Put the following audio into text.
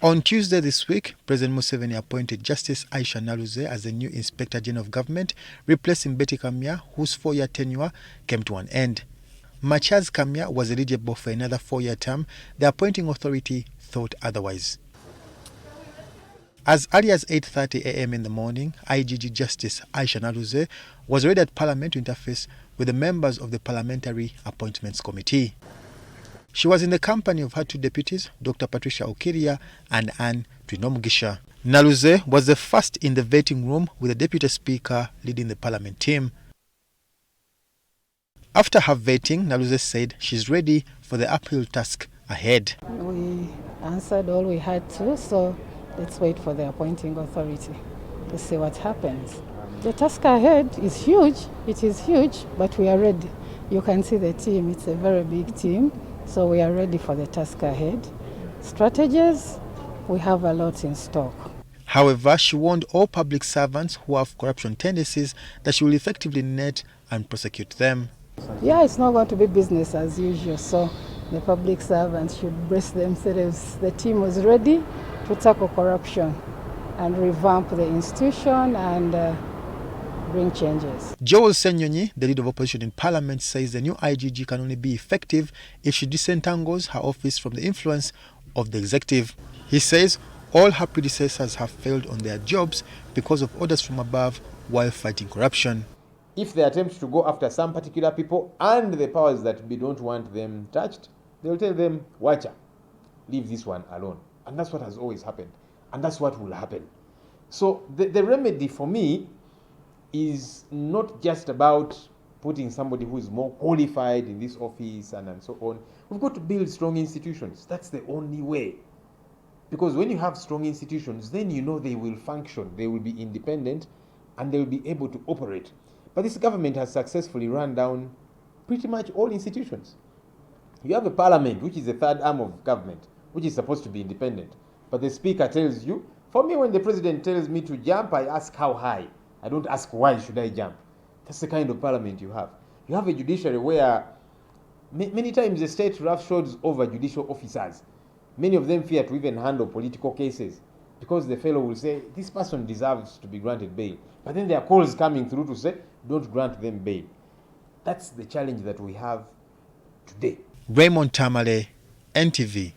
On Tuesday this week, President Museveni appointed Justice Aisha Naluzze as the new Inspector General of Government, replacing Betty Kamya, whose 4-year tenure came to an end. Machaz Kamya was eligible for another 4-year term. The appointing authority thought otherwise. As early as 8:30 a.m. in the morning, IGG Justice Aisha Naluzze was already at Parliament to interface with the members of the Parliamentary Appointments Committee. She was in the company of her two deputies, Dr. Patricia Okiria and Anne Twinomugisha. Naluzze was the first in the vetting room, with the Deputy Speaker leading the Parliament team. After her vetting, Naluzze said she's ready for the uphill task ahead. We answered all we had to, so let's wait for the appointing authority to see what happens. The task ahead is huge. It is huge, but we are ready. You can see the team. It's a very big team, so we are ready for the task ahead. Strategies, we have a lot in stock. However, she warned all public servants who have corruption tendencies that she will effectively net and prosecute them. Yeah, it's not going to be business as usual, so the public servants should brace themselves. The team was ready to tackle corruption and revamp the institution and bring changes. Joel Senyonyi, the leader of opposition in Parliament, says the new IGG can only be effective if she disentangles her office from the influence of the executive. He says all her predecessors have failed on their jobs because of orders from above while fighting corruption. If they attempt to go after some particular people and the powers that be don't want them touched, they'll tell them, watcha, leave this one alone. And that's what has always happened. And that's what will happen. So the remedy for me is not just about putting somebody who is more qualified in this office and so on. We've got to build strong institutions. That's the only way. Because when you have strong institutions, then you know they will function, they will be independent, and they will be able to operate. But this government has successfully run down pretty much all institutions. You have a parliament, which is the third arm of government, which is supposed to be independent. But the speaker tells you, for me, when the president tells me to jump, I ask how high. I don't ask why should I jump. That's the kind of parliament you have. You have a judiciary where many times the state roughshods over judicial officers. Many of them fear to even handle political cases because the fellow will say, this person deserves to be granted bail. But then there are calls coming through to say, don't grant them bail. That's the challenge that we have today. Raymond Tamale, NTV.